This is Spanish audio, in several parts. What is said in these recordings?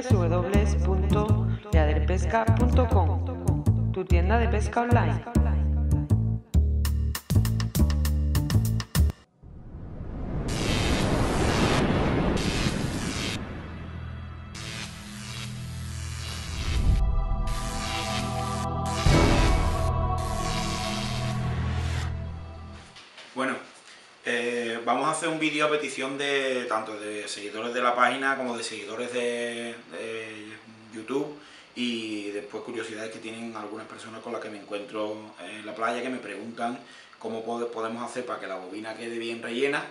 www.leaderpesca.com, tu tienda de pesca online. Bueno, vamos a hacer un vídeo a petición de tanto de seguidores de la página como de seguidores de YouTube, y después curiosidades que tienen algunas personas con las que me encuentro en la playa, que me preguntan cómo podemos hacer para que la bobina quede bien rellena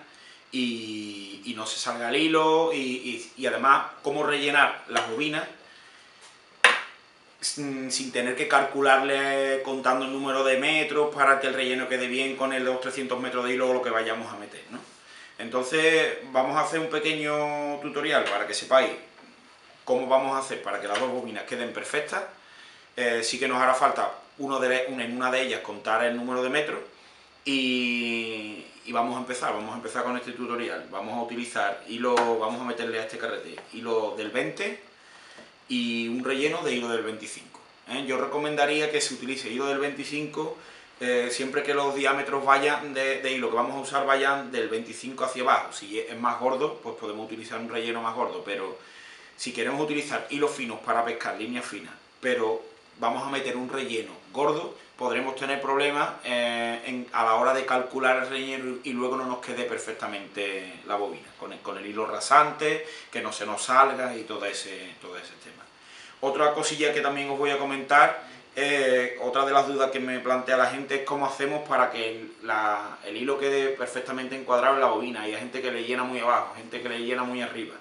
y no se salga el hilo, y además cómo rellenar las bobinas sin tener que calcularle contando el número de metros para que el relleno quede bien con los 300 metros de hilo o lo que vayamos a meter, ¿no? Entonces vamos a hacer un pequeño tutorial para que sepáis cómo vamos a hacer para que las dos bobinas queden perfectas. Sí que nos hará falta en una de ellas contar el número de metros, y vamos a empezar con este tutorial. Vamos a utilizar hilo, vamos a meterle a este carrete hilo del 20 y un relleno de hilo del 25. Yo recomendaría que se utilice hilo del 25 siempre que los diámetros vayan de hilo que vamos a usar vayan del 25 hacia abajo. Si es más gordo, pues podemos utilizar un relleno más gordo, pero si queremos utilizar hilos finos para pescar, líneas finas, pero vamos a meter un relleno gordo, podremos tener problemas a la hora de calcular el relleno y luego no nos quede perfectamente la bobina, con el hilo rasante, que no se nos salga y todo ese tema. Otra cosilla que también os voy a comentar, otra de las dudas que me plantea la gente es cómo hacemos para que el hilo quede perfectamente encuadrado en la bobina. Hay gente que le llena muy abajo, gente que le llena muy arriba,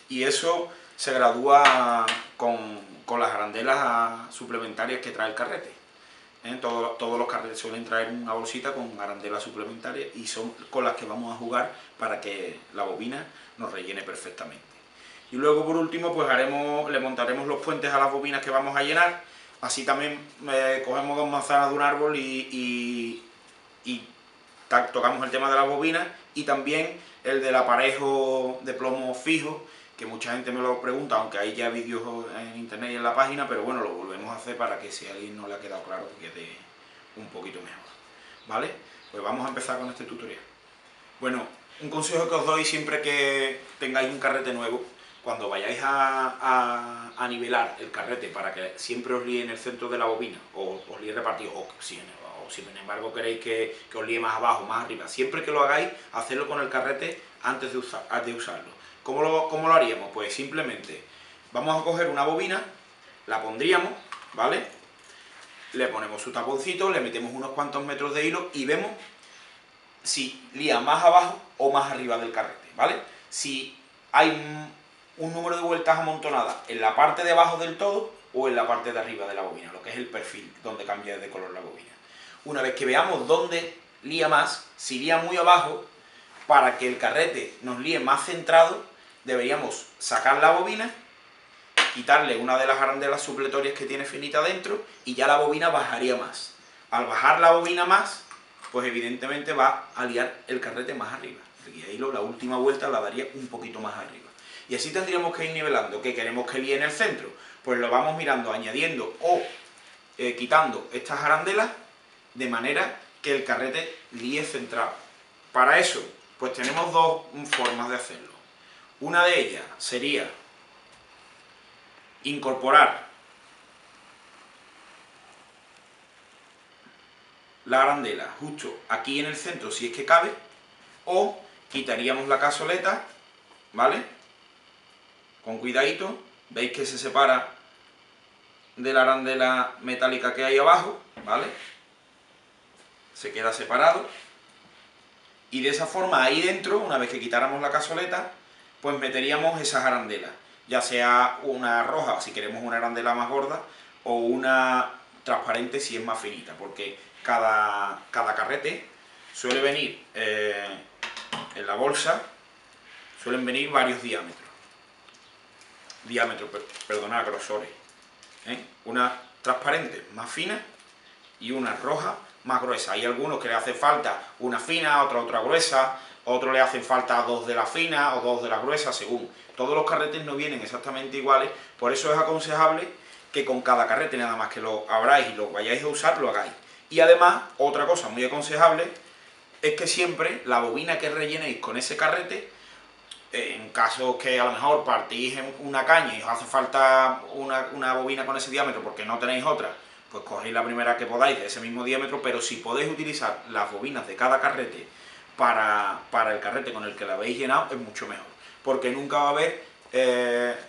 y eso se gradúa con las arandelas suplementarias que trae el carrete. Todos los carretes suelen traer una bolsita con arandelas suplementarias y son con las que vamos a jugar para que la bobina nos rellene perfectamente. Y luego, por último, pues le montaremos los puentes a las bobinas que vamos a llenar. Así también cogemos 2 manzanas de un árbol y tocamos el tema de las bobinas, y también el del aparejo de plomo fijo, que mucha gente me lo pregunta, aunque hay ya vídeos en internet y en la página, pero bueno, lo volvemos a hacer para que si a alguien no le ha quedado claro, que quede un poquito mejor, ¿vale? Pues vamos a empezar con este tutorial. Bueno, un consejo que os doy siempre que tengáis un carrete nuevo, cuando vayáis a nivelar el carrete para que siempre os líe en el centro de la bobina, o os líe repartido, o si sin embargo queréis que os líe más abajo, más arriba, siempre que lo hagáis, hacedlo con el carrete antes de usarlo. ¿Cómo lo haríamos? Pues simplemente vamos a coger una bobina, la pondríamos, ¿vale? Le ponemos su taponcito, le metemos unos cuantos metros de hilo y vemos si lía más abajo o más arriba del carrete, ¿vale? Si hay un número de vueltas amontonadas en la parte de abajo del todo o en la parte de arriba de la bobina, lo que es el perfil, donde cambia de color la bobina. Una vez que veamos dónde lía más, si lía muy abajo, para que el carrete nos líe más centrado, deberíamos sacar la bobina, quitarle una de las arandelas supletorias que tiene finita dentro, y ya la bobina bajaría más. Al bajar la bobina más, pues evidentemente va a liar el carrete más arriba. El guía hilo, la última vuelta la daría un poquito más arriba. Y así tendríamos que ir nivelando. ¿Qué queremos que líe en el centro? Pues lo vamos mirando, añadiendo o quitando estas arandelas, de manera que el carrete líe centrado. Para eso, pues tenemos 2 formas de hacerlo. Una de ellas sería incorporar la arandela justo aquí en el centro, si es que cabe, o quitaríamos la cazoleta, ¿vale? Con cuidadito, veis que se separa de la arandela metálica que hay abajo, ¿vale? Se queda separado, y de esa forma ahí dentro, una vez que quitáramos la cazoleta, pues meteríamos esas arandelas, ya sea una roja si queremos una arandela más gorda, o una transparente si es más finita, porque cada carrete suele venir en la bolsa, suelen venir varios perdonad, grosores, una transparente más fina y una roja más gruesa. Hay algunos que le hace falta una fina, otra gruesa, otros le hacen falta 2 de la fina o 2 de la gruesa, según. Todos los carretes no vienen exactamente iguales, por eso es aconsejable que con cada carrete, nada más que lo abráis y lo vayáis a usar, lo hagáis. Y además, otra cosa muy aconsejable es que siempre la bobina que rellenéis con ese carrete, en caso que a lo mejor partís en una caña y os hace falta una bobina con ese diámetro porque no tenéis otra, pues cogéis la primera que podáis de ese mismo diámetro, pero si podéis utilizar las bobinas de cada carrete para el carrete con el que la habéis llenado, es mucho mejor, porque nunca va a haber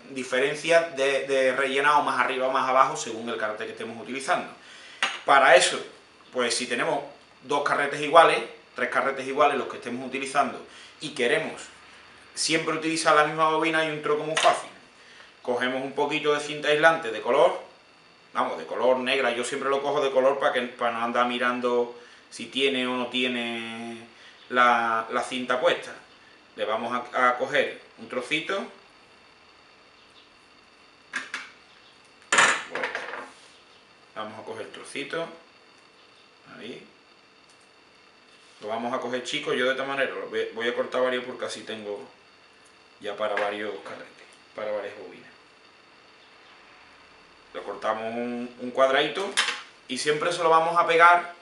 diferencias de rellenado más arriba o más abajo según el carrete que estemos utilizando. Para eso, pues si tenemos 2 carretes iguales, 3 carretes iguales los que estemos utilizando y queremos siempre utilizar la misma bobina, hay un truco muy fácil. Cogemos un poquito de cinta aislante de color, vamos, de color negra, yo siempre lo cojo de color para no andar mirando si tiene o no tiene la cinta puesta. Le vamos a coger un trocito, vamos a coger trocito, ahí, lo vamos a coger chico, yo de esta manera voy a cortar varios porque así tengo ya para varios carretes, para varias bobinas. Lo cortamos un cuadradito y siempre se lo vamos a pegar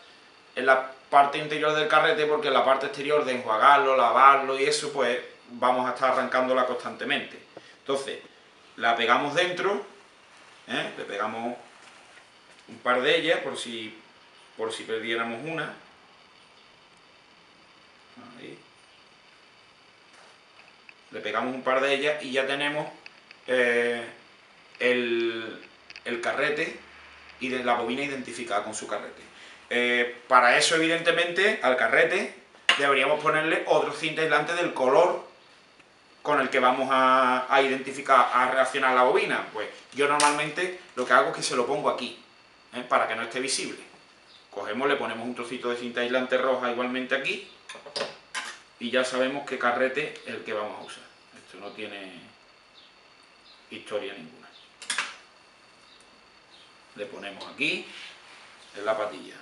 en la parte interior del carrete, porque en la parte exterior de enjuagarlo, lavarlo y eso, pues vamos a estar arrancándola constantemente. Entonces, la pegamos dentro, le pegamos un par de ellas por si perdiéramos una. Ahí. Le pegamos un par de ellas y ya tenemos el carrete y de la bobina identificada con su carrete. Para eso, evidentemente, al carrete deberíamos ponerle otro cinta aislante del color con el que vamos a identificar, a reaccionar la bobina. Pues yo normalmente lo que hago es que se lo pongo aquí, para que no esté visible. Cogemos, le ponemos un trocito de cinta aislante roja igualmente aquí y ya sabemos qué carrete es el que vamos a usar. Esto no tiene historia ninguna. Le ponemos aquí, en la patilla,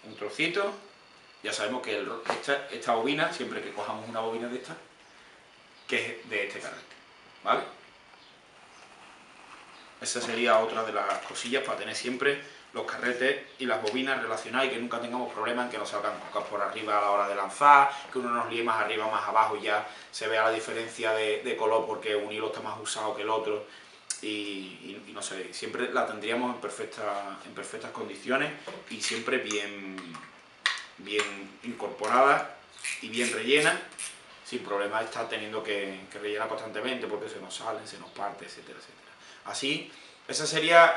un trocito. Ya sabemos que esta bobina, siempre que cojamos una bobina de esta, que es de este carrete, ¿vale? Esa sería otra de las cosillas para tener siempre los carretes y las bobinas relacionadas y que nunca tengamos problemas en que nos salgan cocas por arriba a la hora de lanzar, que uno nos líe más arriba, más abajo y ya se vea la diferencia de color porque un hilo está más usado que el otro y no sé, siempre la tendríamos en perfectas condiciones y siempre bien incorporada y bien rellena, sin problemas de estar teniendo que rellenar constantemente porque se nos salen, se nos parte, etcétera, etcétera. Así, esos serían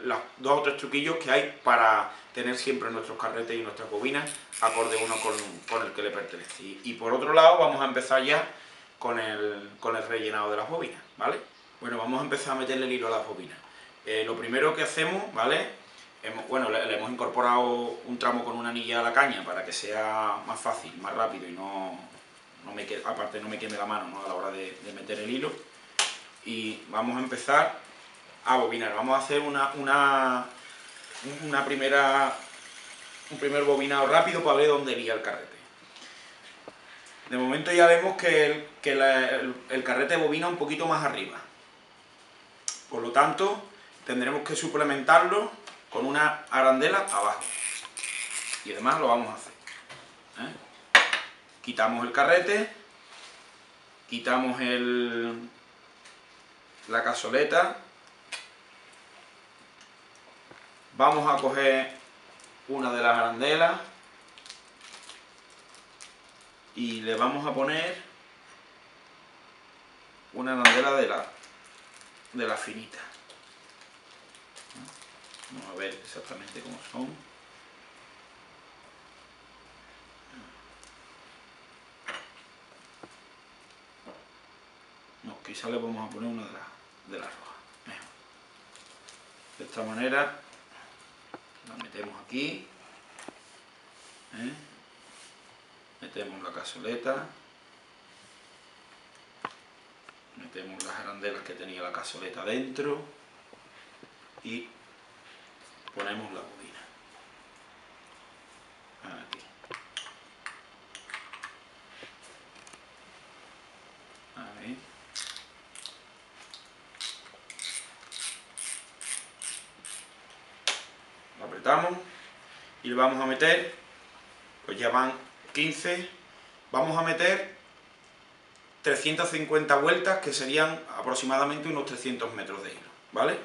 los 2 o 3 truquillos que hay para tener siempre nuestros carretes y nuestras bobinas acorde uno con el que le pertenece. Y por otro lado, vamos a empezar ya con el rellenado de las bobinas, ¿vale? Bueno, vamos a empezar a meterle el hilo a las bobinas. Lo primero que hacemos, ¿vale? Le hemos incorporado un tramo con una anilla a la caña para que sea más fácil, más rápido y aparte no me queme la mano, ¿no?, a la hora de meter el hilo. Y vamos a empezar a bobinar. Vamos a hacer un primer bobinado rápido para ver dónde iría el carrete. De momento ya vemos que el carrete bobina un poquito más arriba. Por lo tanto, tendremos que suplementarlo con una arandela abajo. Y además lo vamos a hacer. Quitamos el carrete, quitamos la cazoleta, vamos a coger una de las arandelas y le vamos a poner una arandela de la finita. Vamos a ver exactamente cómo son. No, quizá le vamos a poner una de las rojas, mejor. De esta manera la metemos aquí, metemos la cazoleta, metemos las arandelas que tenía la cazoleta dentro y ponemos la bobina aquí. soltamos y le vamos a meter, pues ya van 15, vamos a meter 350 vueltas, que serían aproximadamente unos 300 metros de hilo, ¿vale?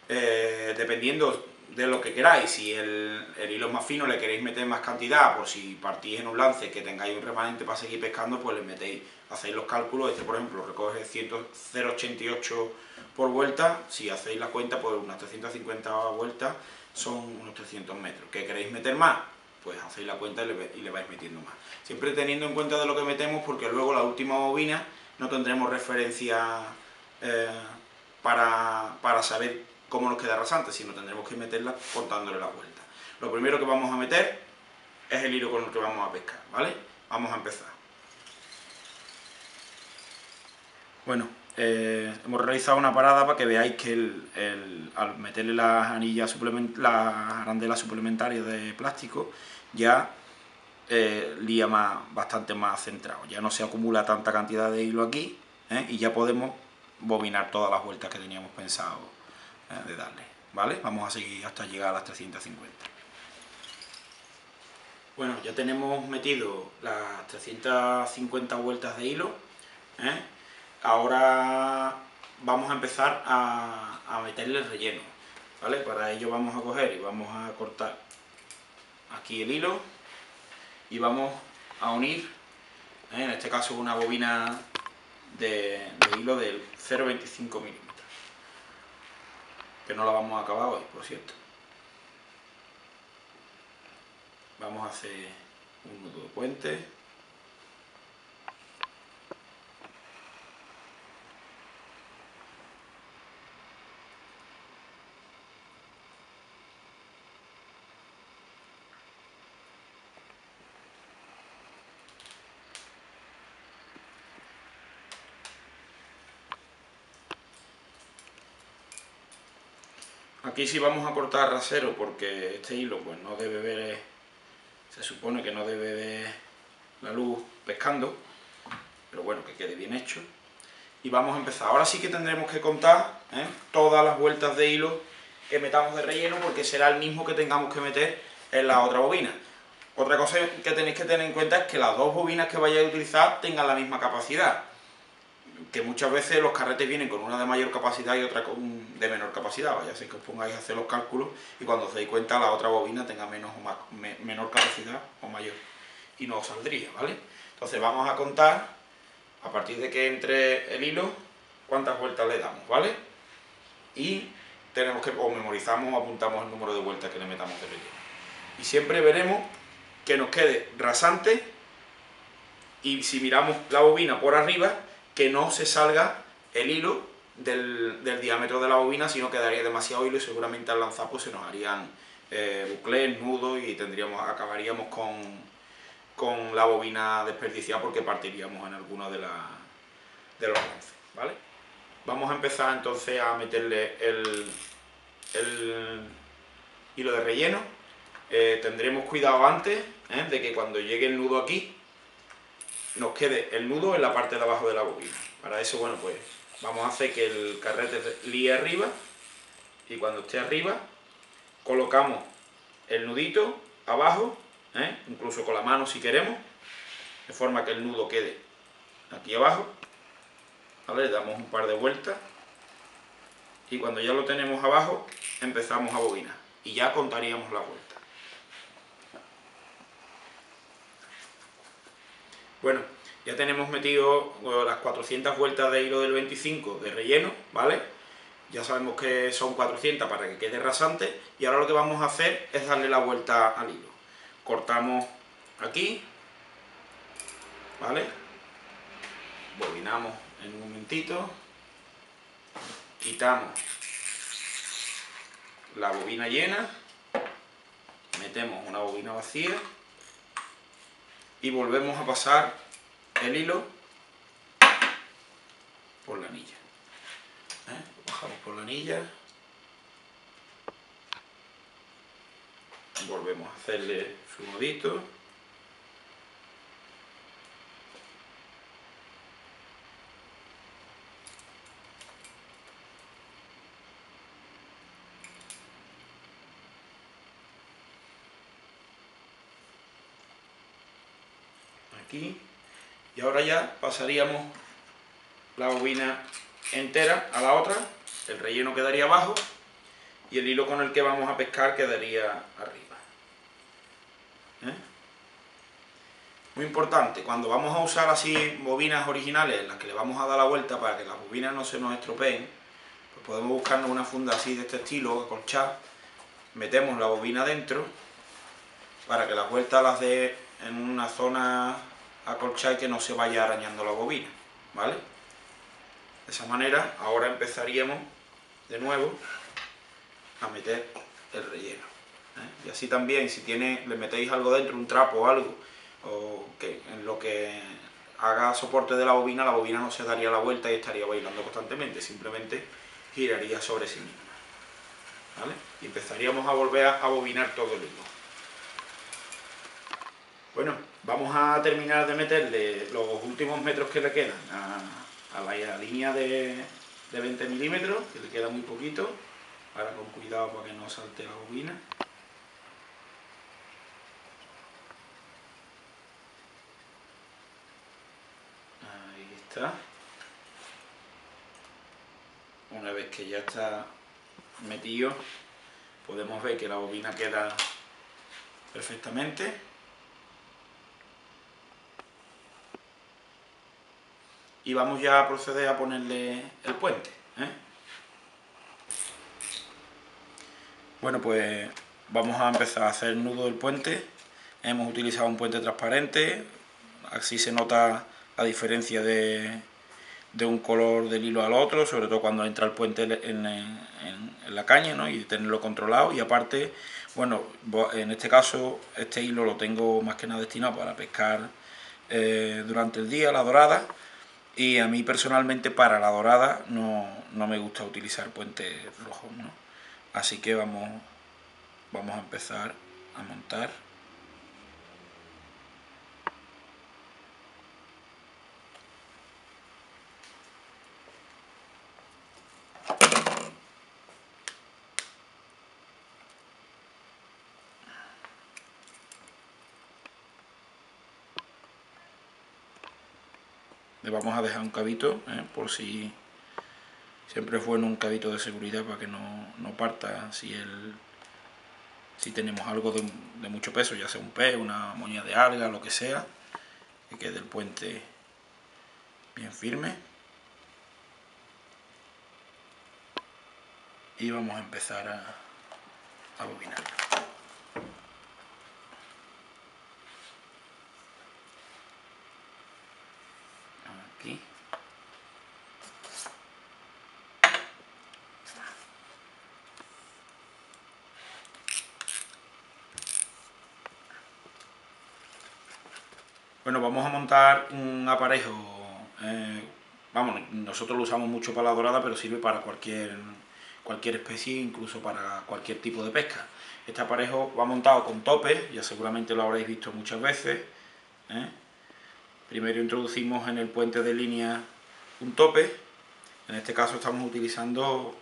Dependiendo de lo que queráis, si el hilo es más fino, le queréis meter más cantidad, por si partís en un lance que tengáis un remanente para seguir pescando, pues le metéis, hacéis los cálculos. Este por ejemplo recoge 0,88 por vuelta, si hacéis la cuenta, pues unas 350 vueltas son unos 300 metros. ¿Qué queréis meter más? Pues hacéis la cuenta y le vais metiendo más. Siempre teniendo en cuenta de lo que metemos, porque luego la última bobina no tendremos referencia para saber cómo nos queda rasante, sino tendremos que meterla contándole la vuelta. Lo primero que vamos a meter es el hilo con el que vamos a pescar, ¿vale? Vamos a empezar. Bueno, hemos realizado una parada para que veáis que al meterle las anillas las arandelas suplementarias de plástico, ya lía bastante más centrado, ya no se acumula tanta cantidad de hilo aquí, y ya podemos bobinar todas las vueltas que teníamos pensado de darle, ¿vale? Vamos a seguir hasta llegar a las 350. Bueno, ya tenemos metido las 350 vueltas de hilo, Ahora vamos a empezar a meterle el relleno, ¿vale? Para ello vamos a coger y vamos a cortar aquí el hilo y vamos a unir, en este caso una bobina de hilo del 0,25 milímetros, que no la vamos a acabar hoy, por cierto. Vamos a hacer un nudo de puente. Aquí sí vamos a cortar rasero, porque este hilo pues no debe ver, se supone que no debe ver la luz pescando, pero bueno, que quede bien hecho. Y vamos a empezar. Ahora sí que tendremos que contar todas las vueltas de hilo que metamos de relleno, porque será el mismo que tengamos que meter en la otra bobina. Otra cosa que tenéis que tener en cuenta es que las dos bobinas que vayáis a utilizar tengan la misma capacidad, que muchas veces los carretes vienen con una de mayor capacidad y otra de menor capacidad. Vaya a ser que os pongáis a hacer los cálculos y cuando os deis cuenta la otra bobina tenga menor capacidad o mayor, y no os saldría, ¿vale? Entonces vamos a contar, a partir de que entre el hilo, cuántas vueltas le damos, ¿vale? Y tenemos que, o memorizamos o apuntamos el número de vueltas que le metamos de relleno. Y siempre veremos que nos quede rasante, y si miramos la bobina por arriba, que no se salga el hilo del diámetro de la bobina, sino que daría demasiado hilo y seguramente al lanzar pues se nos harían bucles, nudos, y acabaríamos con la bobina desperdiciada, porque partiríamos en alguno de los lances, ¿vale? Vamos a empezar entonces a meterle el hilo de relleno. Tendremos cuidado antes de que cuando llegue el nudo aquí nos quede el nudo en la parte de abajo de la bobina. Para eso, bueno, pues vamos a hacer que el carrete líe arriba, y cuando esté arriba colocamos el nudito abajo, incluso con la mano si queremos, de forma que el nudo quede aquí abajo, ¿vale? Le damos un par de vueltas y cuando ya lo tenemos abajo empezamos a bobinar y ya contaríamos la vuelta. Bueno, ya tenemos metido las 400 vueltas de hilo del 25 de relleno, ¿vale? Ya sabemos que son 400 para que quede rasante, y ahora lo que vamos a hacer es darle la vuelta al hilo. Cortamos aquí, ¿vale? Bobinamos en un momentito, quitamos la bobina llena, metemos una bobina vacía y volvemos a pasar el hilo por la anilla. Bajamos por la anilla, volvemos a hacerle su nudito, aquí. Y ahora ya pasaríamos la bobina entera a la otra, el relleno quedaría abajo y el hilo con el que vamos a pescar quedaría arriba. Muy importante, cuando vamos a usar así bobinas originales en las que le vamos a dar la vuelta para que las bobinas no se nos estropeen, pues podemos buscarnos una funda así de este estilo, acolchada, metemos la bobina dentro para que las vueltas las dé en una zona acolchada y que no se vaya arañando la bobina, ¿vale? De esa manera ahora empezaríamos de nuevo a meter el relleno, Y así también, si le metéis algo dentro, un trapo o algo, o que en lo que haga soporte de la bobina no se daría la vuelta y estaría bailando constantemente, simplemente giraría sobre sí misma, ¿vale? Y empezaríamos a volver a bobinar todo el hilo. Bueno, vamos a terminar de meterle los últimos metros que le quedan a la línea de 20 milímetros, que le queda muy poquito. Ahora con cuidado para que no salte la bobina. Ahí está. Una vez que ya está metido, podemos ver que la bobina queda perfectamente. Y vamos ya a proceder a ponerle el puente, Bueno, pues vamos a empezar a hacer el nudo del puente. Hemos utilizado un puente transparente, así se nota la diferencia de un color del hilo al otro, sobre todo cuando entra el puente en la caña, ¿no? Y tenerlo controlado. Y aparte, bueno, en este caso este hilo lo tengo más que nada destinado para pescar durante el día, la dorada, y a mí personalmente para la dorada no me gusta utilizar puentes rojos, ¿no? Así que vamos a empezar a montar. Le vamos a dejar un cabito, por si siempre es bueno un cabito de seguridad para que no parta si tenemos algo de mucho peso, ya sea un pez, una moña de alga, lo que sea, que quede el puente bien firme. Y vamos a empezar a bobinar. Aquí. Bueno, vamos a montar un aparejo, vamos, nosotros lo usamos mucho para la dorada, pero sirve para cualquier especie, incluso para cualquier tipo de pesca. Este aparejo va montado con tope, ya seguramente lo habréis visto muchas veces. Primero introducimos en el puente de línea un tope, en este caso estamos utilizando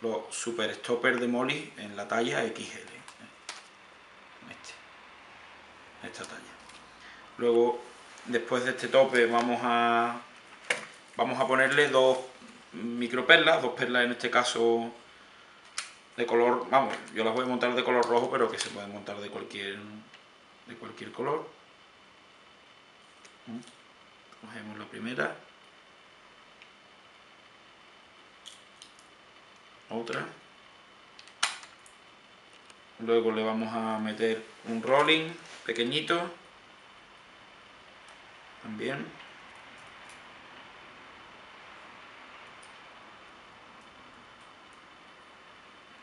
los Super Stopper de Molly en la talla XL, en esta talla. Luego, después de este tope, vamos a ponerle dos microperlas, dos perlas en este caso de color, vamos, yo las voy a montar de color rojo, pero que se pueden montar de cualquier color. Cogemos la primera, otra, luego le vamos a meter un rolling pequeñito, también.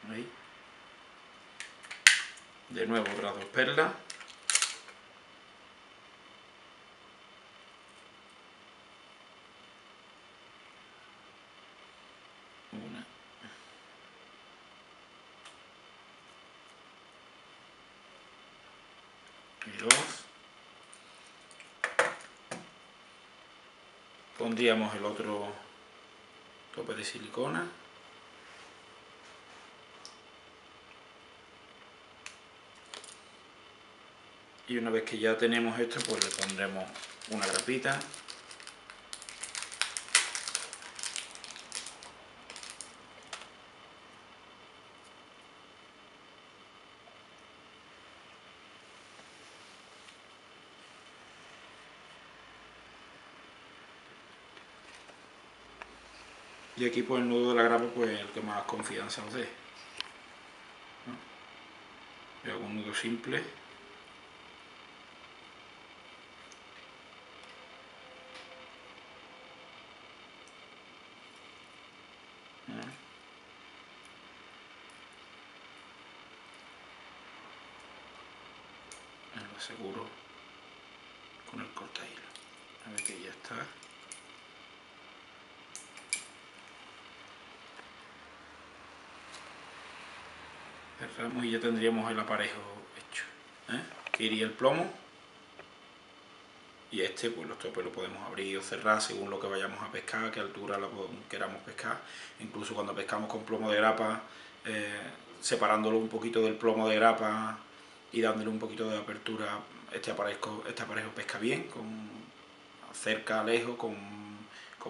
Ahí. De nuevo otras dos perlas. Una. Y dos. Pondríamos el otro tope de silicona. Y una vez que ya tenemos esto, pues le pondremos una grapita. Y aquí pues el nudo de la grapa, pues el que más confianza os dé. Yo hago un nudo simple. Lo aseguro con el corta hilo. A ver que ya está. Cerramos y ya tendríamos el aparejo hecho. Aquí iría el plomo. Y este, pues los topes lo podemos abrir o cerrar según lo que vayamos a pescar, a qué altura lo queramos pescar. Incluso cuando pescamos con plomo de grapa, separándolo un poquito del plomo de grapa y dándole un poquito de apertura, este aparejo pesca bien, con cerca, lejos, con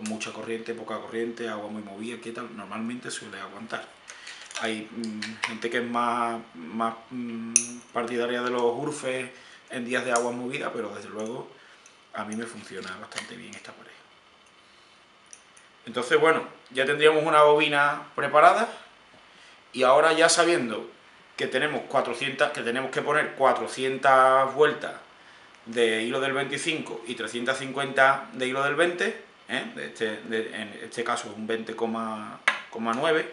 mucha corriente, poca corriente, agua muy movida, ¿qué tal? Normalmente suele aguantar. Hay gente que es más partidaria de los urfes en días de agua movida, pero desde luego a mí me funciona bastante bien esta pareja. Entonces, bueno, ya tendríamos una bobina preparada y ahora ya sabiendo que tenemos que poner 400 vueltas de hilo del 25 y 350 de hilo del 20, en este caso un 20,9,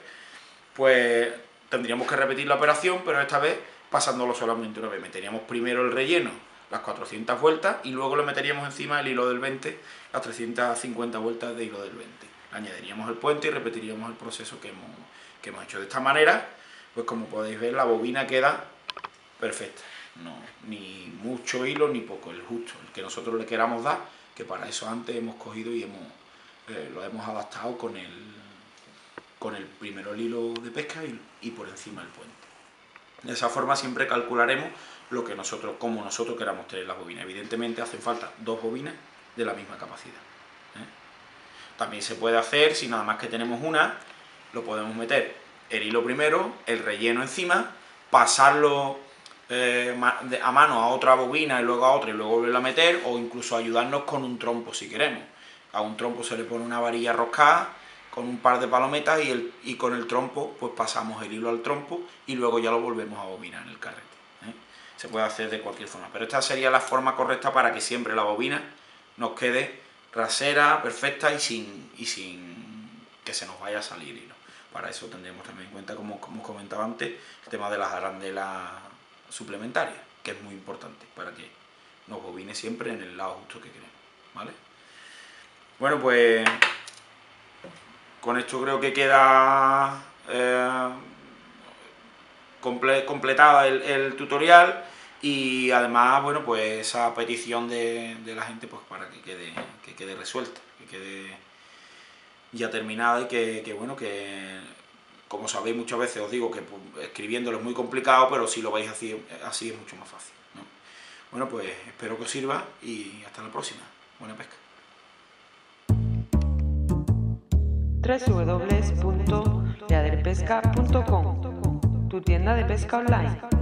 pues tendríamos que repetir la operación, pero esta vez pasándolo solamente una vez. Meteríamos primero el relleno, las 400 vueltas, y luego le meteríamos encima el hilo del 20, las 350 vueltas de hilo del 20. Añadiríamos el puente y repetiríamos el proceso que hemos hecho. De esta manera, pues como podéis ver, la bobina queda perfecta. No, ni mucho hilo ni poco, el justo, el que nosotros le queramos dar, que para eso antes hemos cogido y lo hemos adaptado con el primero el hilo de pesca y por encima el puente. De esa forma siempre calcularemos como nosotros queramos tener las bobinas. Evidentemente hacen falta dos bobinas de la misma capacidad. También se puede hacer, si nada más que tenemos una, lo podemos meter el hilo primero, el relleno encima, pasarlo a mano a otra bobina y luego a otra y luego volverlo a meter, o incluso ayudarnos con un trompo si queremos. A un trompo se le pone una varilla roscada con un par de palometas y con el trompo pues pasamos el hilo al trompo y luego ya lo volvemos a bobinar en el carrete. Se puede hacer de cualquier forma, pero esta sería la forma correcta para que siempre la bobina nos quede rasera, perfecta y sin que se nos vaya a salir hilo. Para eso tendremos también en cuenta, como os comentaba antes, el tema de las arandelas suplementarias, que es muy importante para que nos bobine siempre en el lado justo que queremos, ¿vale? Bueno, pues con esto creo que queda completada el tutorial, y además, bueno, pues esa petición de la gente, pues para que quede resuelta, que quede ya terminada, y que bueno, que como sabéis muchas veces os digo que escribiéndolo es muy complicado, pero si lo vais así es mucho más fácil, ¿no? Bueno, pues espero que os sirva y hasta la próxima. Buena pesca. www.leaderpesca.com, tu tienda de pesca online.